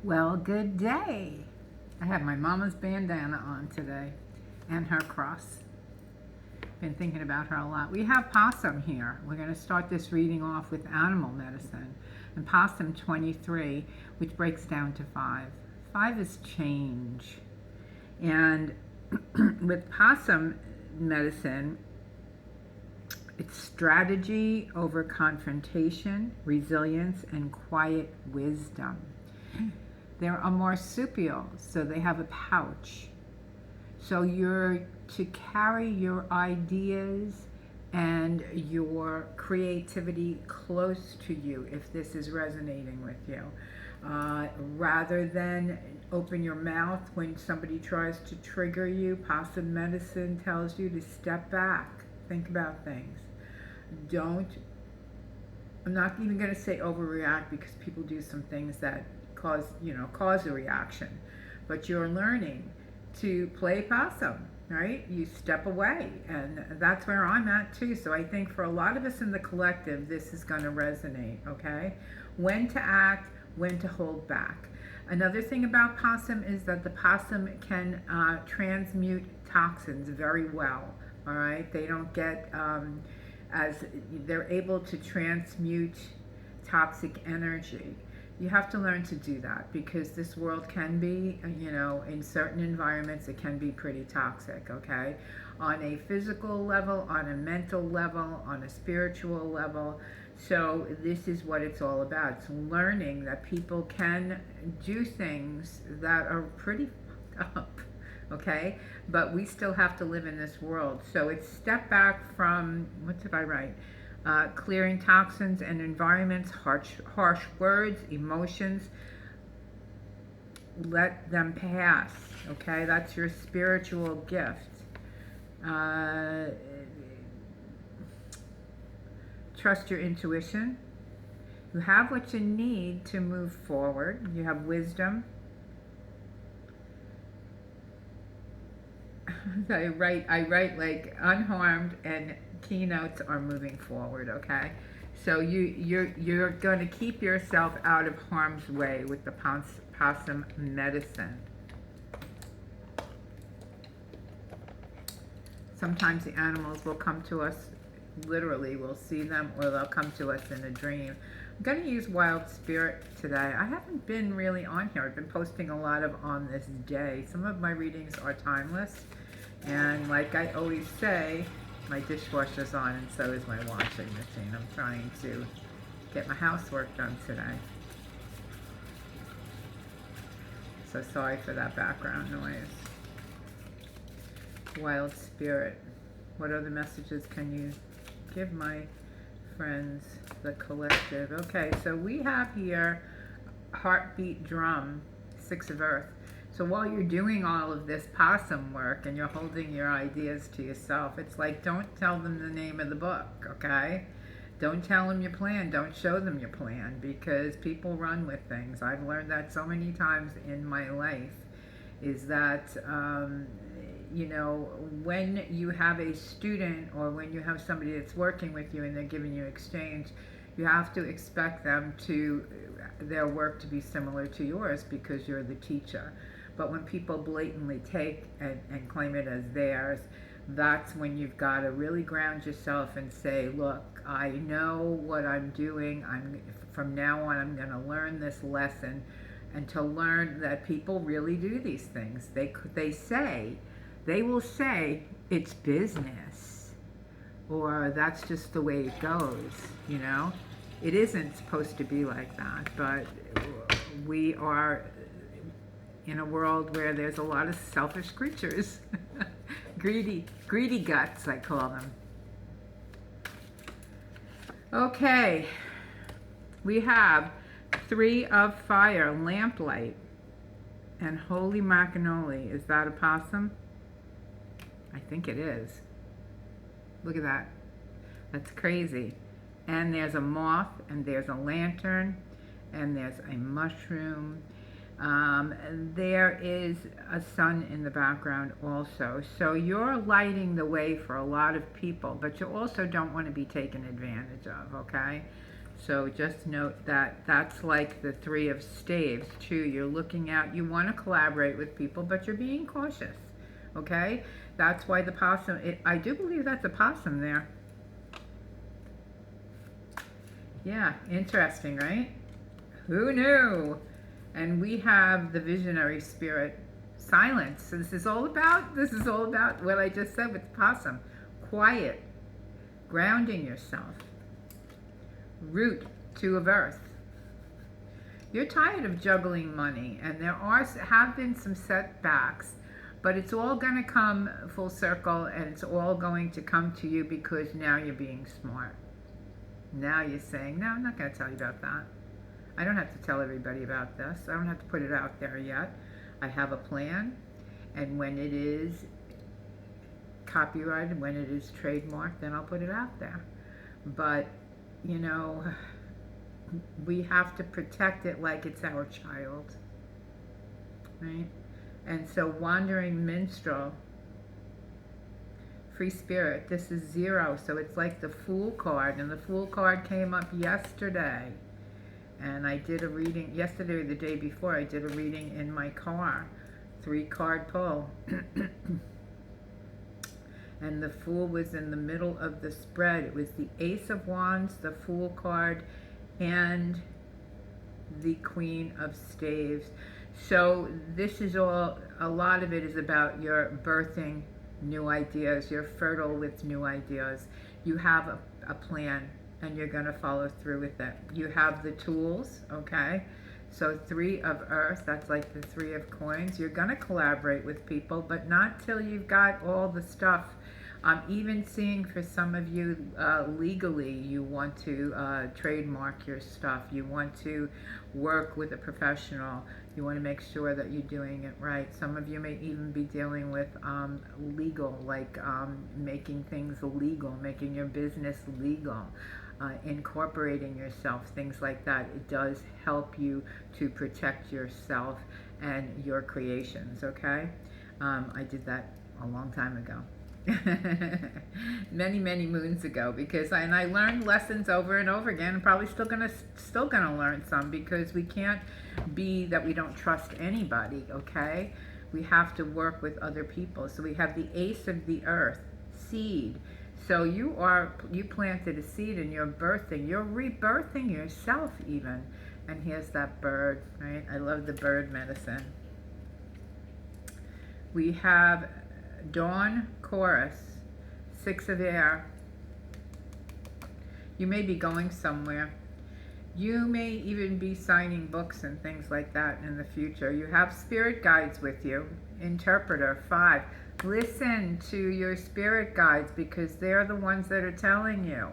Well, good day. I have my mama's bandana on today and her cross. Been thinking about her a lot. We have Possum here. We're going to start this reading off with animal medicine. And Possum 23, which breaks down to 5. 5 is change. And with Possum medicine, it's strategy over confrontation, resilience, and quiet wisdom. They're a marsupial, so they have a pouch. So you're to carry your ideas and your creativity close to you if this is resonating with you. Rather than open your mouth when somebody tries to trigger you, possum medicine tells you to step back, think about things. I'm not even going to say overreact, because people do some things that cause a reaction. But you're learning to play possum, right? You step away, and that's where I'm at too. So I think for a lot of us in the collective, this is going to resonate, okay? When to act, when to hold back. Another thing about possum is that the possum can transmute toxins very well, all right? They don't get, as they're able to transmute toxic energy. You have to learn to do that, because this world can be, in certain environments, it can be pretty toxic, okay? On a physical level, on a mental level, on a spiritual level. So this is what it's all about. It's learning that people can do things that are pretty fucked up, okay? But we still have to live in this world. So it's step back from, what did I write? Clearing toxins and environments, harsh words, emotions. Let them pass, okay? That's your spiritual gift. Trust your intuition. You have what you need to move forward. You have wisdom. I write like unharmed, and keynotes are moving forward, okay? So you're going to keep yourself out of harm's way with the possum medicine. Sometimes the animals will come to us, literally we'll see them, or they'll come to us in a dream. I'm going to use Wild Spirit today. I haven't been really on here. I've been posting a lot of on this day. Some of my readings are timeless, and like I always say, my dishwasher's on, and so is my washing machine. I'm trying to get my housework done today. So sorry for that background noise. Wild Spirit. What other messages can you give my friends, the collective? Okay, so we have here heartbeat drum, 6 of Earth. So while you're doing all of this possum work and you're holding your ideas to yourself, it's like, don't tell them the name of the book, okay? Don't tell them your plan. Don't show them your plan, because people run with things. I've learned that so many times in my life, is that, when you have a student, or when you have somebody that's working with you and they're giving you exchange, you have to expect them to, their work to be similar to yours, because you're the teacher. But when people blatantly take and claim it as theirs, that's when you've got to really ground yourself and say, look, I know what I'm doing. From now on, I'm going to learn this lesson, and to learn that people really do these things. They will say it's business, or that's just the way it goes, It isn't supposed to be like that, but we are in a world where there's a lot of selfish creatures. greedy guts, I call them. Okay, we have 3 of Fire, Lamplight, and Holy Macanoli. Is that a possum? I think it is. Look at that. That's crazy. And there's a moth, and there's a lantern, and there's a mushroom. There is a sun in the background also. So you're lighting the way for a lot of people, but you also don't want to be taken advantage of, okay? So just note that that's like the Three of Staves too. You're looking at, you want to collaborate with people, but you're being cautious. Okay? That's why the possum, I do believe that's a possum there. Yeah, interesting, right? Who knew? And we have the visionary spirit, silence. So this is all about what I just said with the possum. Quiet, grounding yourself. Root, Two of Earth. You're tired of juggling money, and there have been some setbacks, but it's all going to come full circle, and it's all going to come to you because now you're being smart. Now you're saying, no, I'm not going to tell you about that. I don't have to tell everybody about this. I don't have to put it out there yet. I have a plan, and when it is copyrighted, when it is trademarked, then I'll put it out there. But, you know, we have to protect it like it's our child, right? And so wandering minstrel, free spirit, this is 0, so it's like the Fool card, and the Fool card came up yesterday. And I did a reading yesterday or the day before. I did a reading in my car, 3-card pull. And the Fool was in the middle of the spread. It was the Ace of Wands, the Fool card, and the Queen of Staves. So this is all, a lot of it is about your birthing new ideas. You're fertile with new ideas. You have a plan, and you're going to follow through with it. You have the tools, okay? So 3 of Earth, that's like the 3 of Coins. You're going to collaborate with people, but not till you've got all the stuff. Even seeing for some of you, legally, you want to trademark your stuff. You want to work with a professional. You want to make sure that you're doing it right. Some of you may even be dealing with legal, like making things legal, making your business legal. Incorporating yourself, things like that. It does help you to protect yourself and your creations, okay? I did that a long time ago. many moons ago, because I learned lessons over and over again. I'm probably still gonna learn some, because we can't be that we don't trust anybody, okay? We have to work with other people. So we have the Ace of the Earth, seed. So you planted a seed and you're birthing, you're rebirthing yourself even. And here's that bird, right? I love the bird medicine. We have Dawn Chorus, 6 of Air. You may be going somewhere. You may even be signing books and things like that in the future. You have spirit guides with you. Interpreter, 5. Listen to your spirit guides, because they're the ones that are telling you.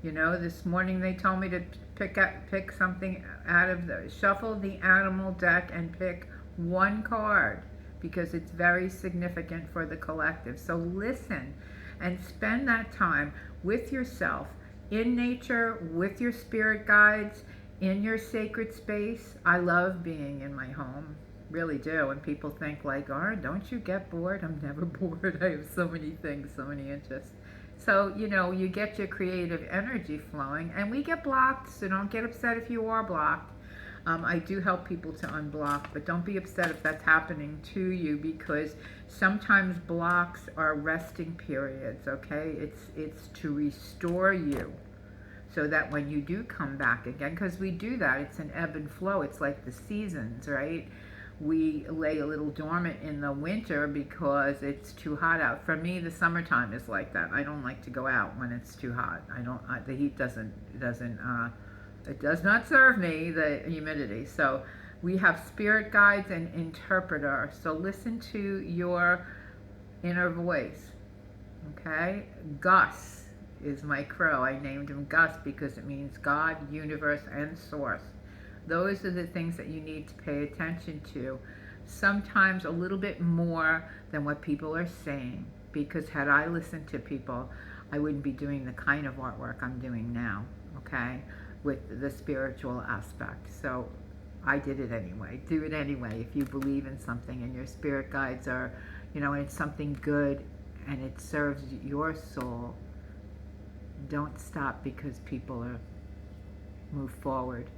You know, this morning they told me to pick something out of shuffle the animal deck and pick 1 card, because it's very significant for the collective. So listen and spend that time with yourself, in nature, with your spirit guides, in your sacred space. I love being in my home, really do. And people think like, oh, don't you get bored? I'm never bored. I have so many things, so many interests. So, you know, you get your creative energy flowing, and we get blocked, so don't get upset if you are blocked. I do help people to unblock, but don't be upset if that's happening to you, because sometimes blocks are resting periods, okay? It's to restore you, so that when you do come back again, because we do that, it's an ebb and flow. It's like the seasons, right? We lay a little dormant in the winter because it's too hot out. For me, the summertime is like that. I don't like to go out when it's too hot. The heat it does not serve me, the humidity. So we have spirit guides and interpreter. So listen to your inner voice, okay? Gus is my crow. I named him Gus because it means God, universe, and source. Those are the things that you need to pay attention to. Sometimes a little bit more than what people are saying, because had I listened to people, I wouldn't be doing the kind of artwork I'm doing now, okay? With the spiritual aspect. So I did it anyway. Do it anyway. If you believe in something and your spirit guides are, you know, and it's something good and it serves your soul, don't stop because people are move forward.